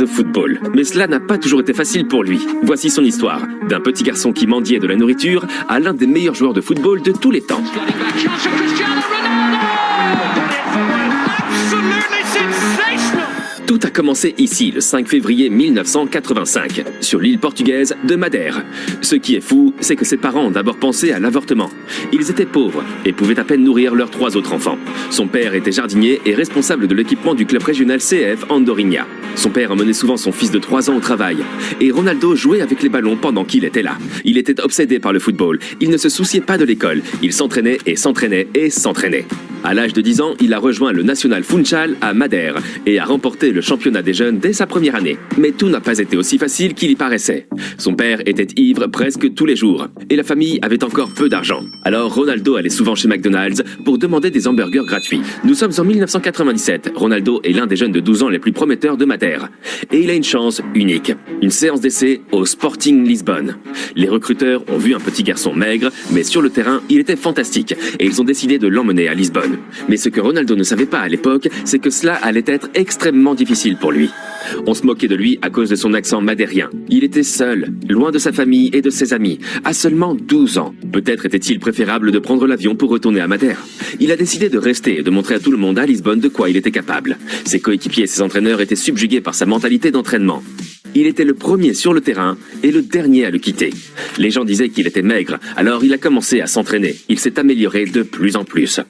football. Mais cela n'a pas toujours été facile pour lui. Voici son histoire, d'un petit garçon qui mendiait de la nourriture à l'un des meilleurs joueurs de football de tous les temps. Tout a commencé ici, le 5 février 1985, sur l'île portugaise de Madère. Ce qui est fou, c'est que ses parents ont d'abord pensé à l'avortement. Ils étaient pauvres et pouvaient à peine nourrir leurs 3 autres enfants. Son père était jardinier et responsable de l'équipement du club régional CF Andorinha. Son père emmenait souvent son fils de 3 ans au travail. Et Ronaldo jouait avec les ballons pendant qu'il était là. Il était obsédé par le football. Il ne se souciait pas de l'école. Il s'entraînait et s'entraînait et s'entraînait. À l'âge de 10 ans, il a rejoint le National Funchal à Madère et a remporté le championnat des jeunes dès sa première année. Mais tout n'a pas été aussi facile qu'il y paraissait. Son père était ivre presque tous les jours et la famille avait encore peu d'argent. Alors Ronaldo allait souvent chez McDonald's pour demander des hamburgers gratuits. Nous sommes en 1997. Ronaldo est l'un des jeunes de 12 ans les plus prometteurs de Madère. Et il a une chance unique. Une séance d'essai au Sporting Lisbonne. Les recruteurs ont vu un petit garçon maigre, mais sur le terrain, il était fantastique et ils ont décidé de l'emmener à Lisbonne. Mais ce que Ronaldo ne savait pas à l'époque, c'est que cela allait être extrêmement difficile pour lui. On se moquait de lui à cause de son accent madérien. Il était seul, loin de sa famille et de ses amis, à seulement 12 ans. Peut-être était-il préférable de prendre l'avion pour retourner à Madère. Il a décidé de rester et de montrer à tout le monde à Lisbonne de quoi il était capable. Ses coéquipiers et ses entraîneurs étaient subjugués par sa mentalité d'entraînement. Il était le premier sur le terrain et le dernier à le quitter. Les gens disaient qu'il était maigre, alors il a commencé à s'entraîner. Il s'est amélioré de plus en plus.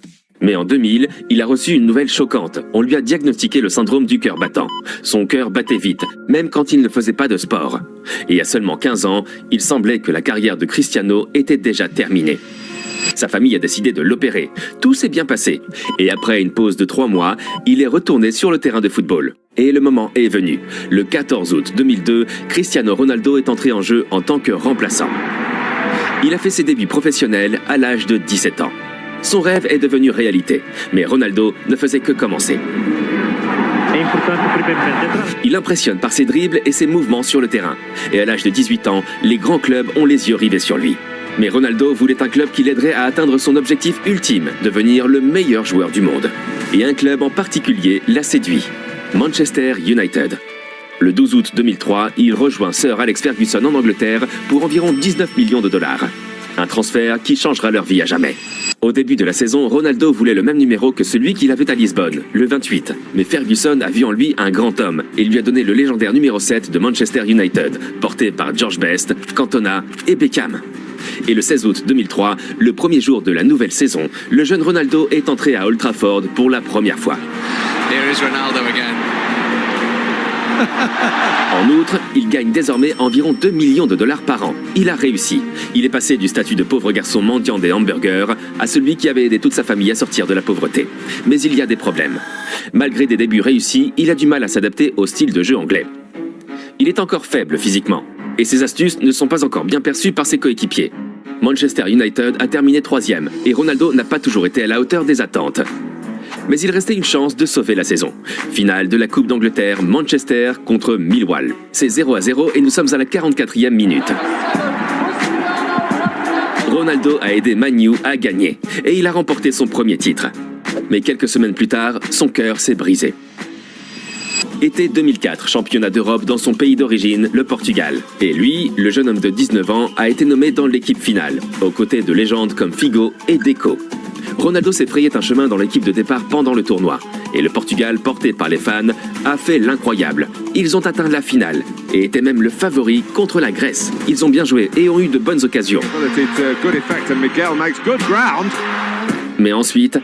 Mais en 2000, il a reçu une nouvelle choquante. On lui a diagnostiqué le syndrome du cœur battant. Son cœur battait vite, même quand il ne faisait pas de sport. Et à seulement 15 ans, il semblait que la carrière de Cristiano était déjà terminée. Sa famille a décidé de l'opérer. Tout s'est bien passé. Et après une pause de 3 mois, il est retourné sur le terrain de football. Et le moment est venu. Le 14 août 2002, Cristiano Ronaldo est entré en jeu en tant que remplaçant. Il a fait ses débuts professionnels à l'âge de 17 ans. Son rêve est devenu réalité, mais Ronaldo ne faisait que commencer. Il impressionne par ses dribbles et ses mouvements sur le terrain. Et à l'âge de 18 ans, les grands clubs ont les yeux rivés sur lui. Mais Ronaldo voulait un club qui l'aiderait à atteindre son objectif ultime, devenir le meilleur joueur du monde. Et un club en particulier l'a séduit, Manchester United. Le 12 août 2003, il rejoint Sir Alex Ferguson en Angleterre pour environ 19 millions de dollars. Un transfert qui changera leur vie à jamais. Au début de la saison, Ronaldo voulait le même numéro que celui qu'il avait à Lisbonne, le 28. Mais Ferguson a vu en lui un grand homme et lui a donné le légendaire numéro 7 de Manchester United, porté par George Best, Cantona et Beckham. Et le 16 août 2003, le premier jour de la nouvelle saison, le jeune Ronaldo est entré à Old Trafford pour la première fois. Here is Ronaldo again. En outre, il gagne désormais environ 2 millions de dollars par an. Il a réussi. Il est passé du statut de pauvre garçon mendiant des hamburgers à celui qui avait aidé toute sa famille à sortir de la pauvreté. Mais il y a des problèmes. Malgré des débuts réussis, il a du mal à s'adapter au style de jeu anglais. Il est encore faible physiquement, et ses astuces ne sont pas encore bien perçues par ses coéquipiers. Manchester United a terminé 3e, et Ronaldo n'a pas toujours été à la hauteur des attentes. Mais il restait une chance de sauver la saison. Finale de la Coupe d'Angleterre, Manchester contre Millwall. C'est 0-0 et nous sommes à la 44e minute. Ronaldo a aidé Man U à gagner et il a remporté son premier titre. Mais quelques semaines plus tard, son cœur s'est brisé. Été 2004, championnat d'Europe dans son pays d'origine, le Portugal. Et lui, le jeune homme de 19 ans, a été nommé dans l'équipe finale, aux côtés de légendes comme Figo et Deco. Ronaldo s'est frayé un chemin dans l'équipe de départ pendant le tournoi. Et le Portugal, porté par les fans, a fait l'incroyable. Ils ont atteint la finale et étaient même le favori contre la Grèce. Ils ont bien joué et ont eu de bonnes occasions. Mais ensuite,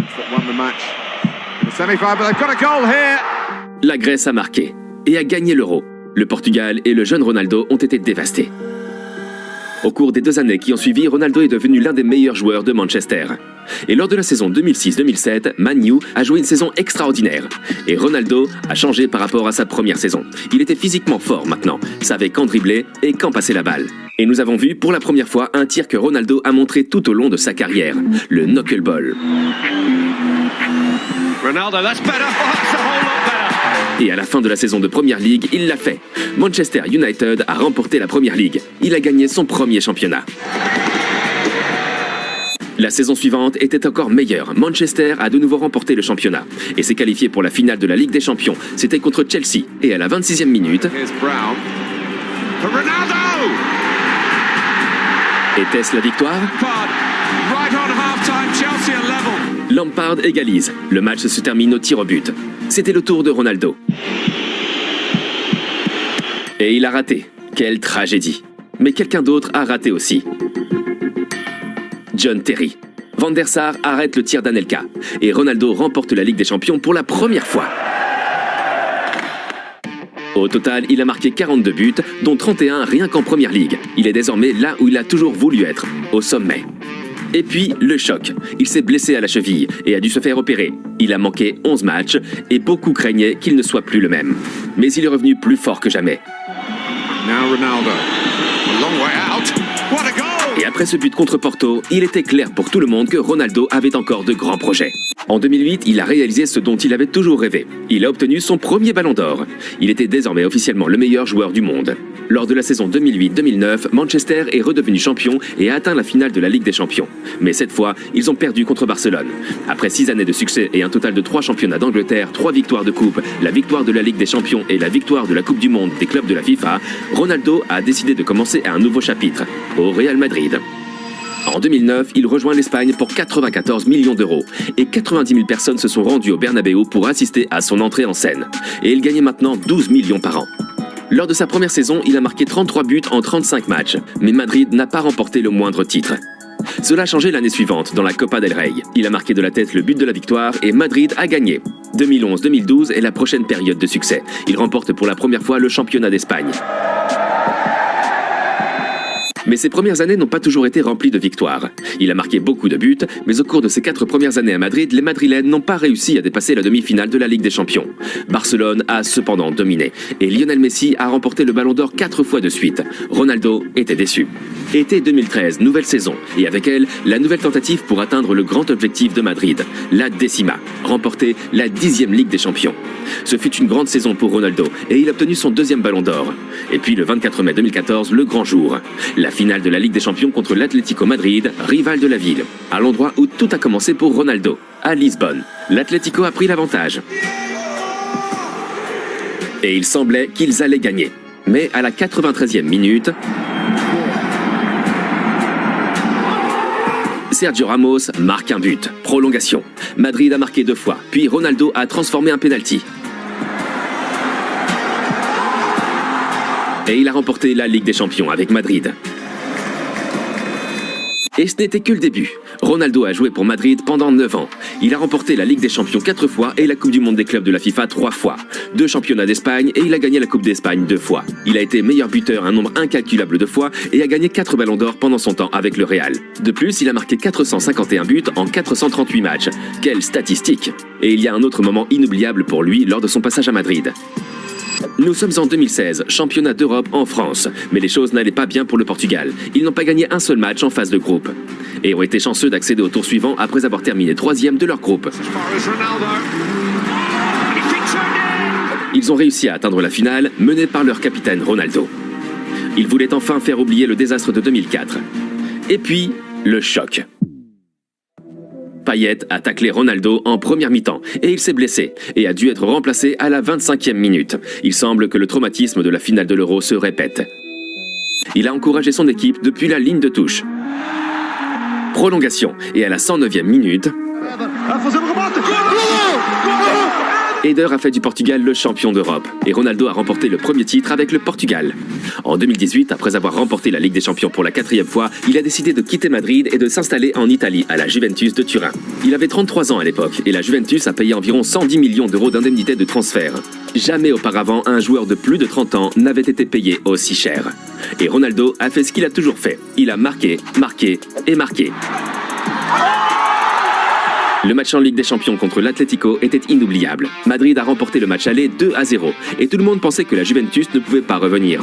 la Grèce a marqué et a gagné l'Euro. Le Portugal et le jeune Ronaldo ont été dévastés. Au cours des 2 années qui ont suivi, Ronaldo est devenu l'un des meilleurs joueurs de Manchester. Et lors de la saison 2006-2007, Man U a joué une saison extraordinaire. Et Ronaldo a changé par rapport à sa première saison. Il était physiquement fort maintenant, savait quand dribbler et quand passer la balle. Et nous avons vu pour la première fois un tir que Ronaldo a montré tout au long de sa carrière, le knuckleball. Ronaldo, that's better. That's a whole lot better. Et à la fin de la saison de Premier League, il l'a fait. Manchester United a remporté la Premier League. Il a gagné son premier championnat. La saison suivante était encore meilleure. Manchester a de nouveau remporté le championnat et s'est qualifié pour la finale de la Ligue des Champions. C'était contre Chelsea. Et à la 26e minute... Here's Brown. For Ronaldo! Était-ce la victoire? Right on half-time, Chelsea are level. Lampard égalise. Le match se termine au tir au but. C'était le tour de Ronaldo. Et il a raté. Quelle tragédie. Mais quelqu'un d'autre a raté aussi. John Terry. Van der Sar arrête le tir d'Anelka. Et Ronaldo remporte la Ligue des Champions pour la première fois. Au total, il a marqué 42 buts, dont 31 rien qu'en Première Ligue. Il est désormais là où il a toujours voulu être, au sommet. Et puis, le choc. Il s'est blessé à la cheville et a dû se faire opérer. Il a manqué 11 matchs et beaucoup craignaient qu'il ne soit plus le même. Mais il est revenu plus fort que jamais. Now Ronaldo. A long way out. What a goal! Et après ce but contre Porto, il était clair pour tout le monde que Ronaldo avait encore de grands projets. En 2008, il a réalisé ce dont il avait toujours rêvé. Il a obtenu son premier ballon d'or. Il était désormais officiellement le meilleur joueur du monde. Lors de la saison 2008-2009, Manchester est redevenu champion et a atteint la finale de la Ligue des Champions. Mais cette fois, ils ont perdu contre Barcelone. Après 6 années de succès et un total de 3 championnats d'Angleterre, 3 victoires de coupe, la victoire de la Ligue des Champions et la victoire de la Coupe du Monde des clubs de la FIFA, Ronaldo a décidé de commencer un nouveau chapitre, au Real Madrid. En 2009, il rejoint l'Espagne pour 94 millions d'euros et 90 000 personnes se sont rendues au Bernabéu pour assister à son entrée en scène. Et il gagnait maintenant 12 millions par an. Lors de sa première saison, il a marqué 33 buts en 35 matchs, mais Madrid n'a pas remporté le moindre titre. Cela a changé l'année suivante dans la Copa del Rey. Il a marqué de la tête le but de la victoire et Madrid a gagné. 2011-2012 est la prochaine période de succès. Il remporte pour la première fois le championnat d'Espagne. Mais ses premières années n'ont pas toujours été remplies de victoires. Il a marqué beaucoup de buts, mais au cours de ses 4 premières années à Madrid, les Madrilènes n'ont pas réussi à dépasser la demi-finale de la Ligue des Champions. Barcelone a cependant dominé, et Lionel Messi a remporté le Ballon d'Or 4 fois de suite. Ronaldo était déçu. Été 2013, nouvelle saison, et avec elle, la nouvelle tentative pour atteindre le grand objectif de Madrid, la décima, remporter la 10e Ligue des Champions. Ce fut une grande saison pour Ronaldo, et il a obtenu son 2e Ballon d'Or. Et puis le 24 mai 2014, le grand jour. La finale de la Ligue des Champions contre l'Atlético Madrid, rival de la ville. À l'endroit où tout a commencé pour Ronaldo, à Lisbonne. L'Atlético a pris l'avantage. Et il semblait qu'ils allaient gagner. Mais à la 93e minute... Sergio Ramos marque un but. Prolongation. Madrid a marqué 2 fois, puis Ronaldo a transformé un pénalty. Et il a remporté la Ligue des Champions avec Madrid. Et ce n'était que le début. Ronaldo a joué pour Madrid pendant 9 ans. Il a remporté la Ligue des Champions 4 fois et la Coupe du Monde des clubs de la FIFA 3 fois. 2 championnats d'Espagne et il a gagné la Coupe d'Espagne 2 fois. Il a été meilleur buteur un nombre incalculable de fois et a gagné 4 ballons d'or pendant son temps avec le Real. De plus, il a marqué 451 buts en 438 matchs. Quelle statistique! Et il y a un autre moment inoubliable pour lui lors de son passage à Madrid. Nous sommes en 2016, championnat d'Europe en France, mais les choses n'allaient pas bien pour le Portugal. Ils n'ont pas gagné un seul match en phase de groupe et ont été chanceux d'accéder au tour suivant après avoir terminé 3e de leur groupe. Ils ont réussi à atteindre la finale, menés par leur capitaine Ronaldo. Ils voulaient enfin faire oublier le désastre de 2004. Et puis, le choc. Payet a taclé Ronaldo en première mi-temps et il s'est blessé et a dû être remplacé à la 25e minute. Il semble que le traumatisme de la finale de l'Euro se répète. Il a encouragé son équipe depuis la ligne de touche. Prolongation et à la 109e minute... Eder a fait du Portugal le champion d'Europe et Ronaldo a remporté le premier titre avec le Portugal. En 2018, après avoir remporté la Ligue des Champions pour la 4e fois, il a décidé de quitter Madrid et de s'installer en Italie à la Juventus de Turin. Il avait 33 ans à l'époque et la Juventus a payé environ 110 millions d'euros d'indemnité de transfert. Jamais auparavant, un joueur de plus de 30 ans n'avait été payé aussi cher. Et Ronaldo a fait ce qu'il a toujours fait. Il a marqué, marqué et marqué. Le match en Ligue des Champions contre l'Atlético était inoubliable. Madrid a remporté le match aller 2-0 et tout le monde pensait que la Juventus ne pouvait pas revenir.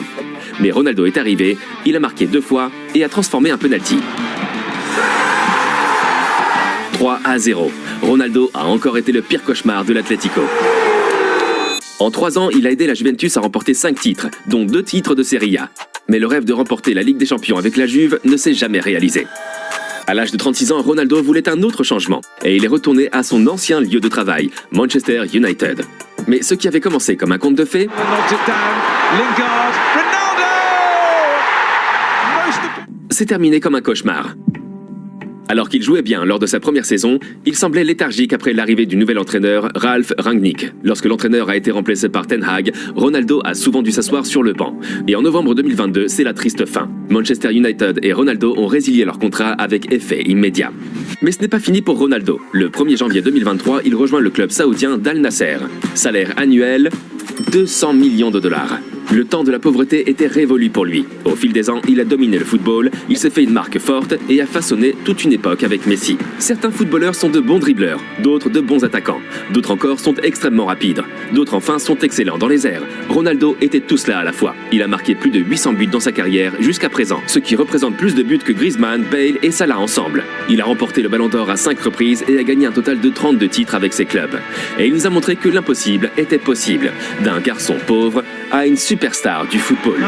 Mais Ronaldo est arrivé, il a marqué 2 fois et a transformé un penalty. 3-0. Ronaldo a encore été le pire cauchemar de l'Atlético. En 3 ans, il a aidé la Juventus à remporter 5 titres, dont 2 titres de Serie A. Mais le rêve de remporter la Ligue des Champions avec la Juve ne s'est jamais réalisé. À l'âge de 36 ans, Ronaldo voulait un autre changement et il est retourné à son ancien lieu de travail, Manchester United. Mais ce qui avait commencé comme un conte de fées s'est terminé comme un cauchemar. Alors qu'il jouait bien lors de sa première saison, il semblait léthargique après l'arrivée du nouvel entraîneur Ralf Rangnick. Lorsque l'entraîneur a été remplacé par Ten Hag, Ronaldo a souvent dû s'asseoir sur le banc. Et en novembre 2022, c'est la triste fin. Manchester United et Ronaldo ont résilié leur contrat avec effet immédiat. Mais ce n'est pas fini pour Ronaldo. Le 1er janvier 2023, il rejoint le club saoudien d'Al Nasser. Salaire annuel, 200 millions de dollars. Le temps de la pauvreté était révolu pour lui. Au fil des ans, il a dominé le football, il s'est fait une marque forte et a façonné toute une époque avec Messi. Certains footballeurs sont de bons dribbleurs, d'autres de bons attaquants, d'autres encore sont extrêmement rapides, d'autres enfin sont excellents dans les airs. Ronaldo était tout cela à la fois. Il a marqué plus de 800 buts dans sa carrière jusqu'à présent, ce qui représente plus de buts que Griezmann, Bale et Salah ensemble. Il a remporté le Ballon d'Or à 5 reprises et a gagné un total de 32 titres avec ses clubs. Et il nous a montré que l'impossible était possible. D'un garçon pauvre à une superstar du football.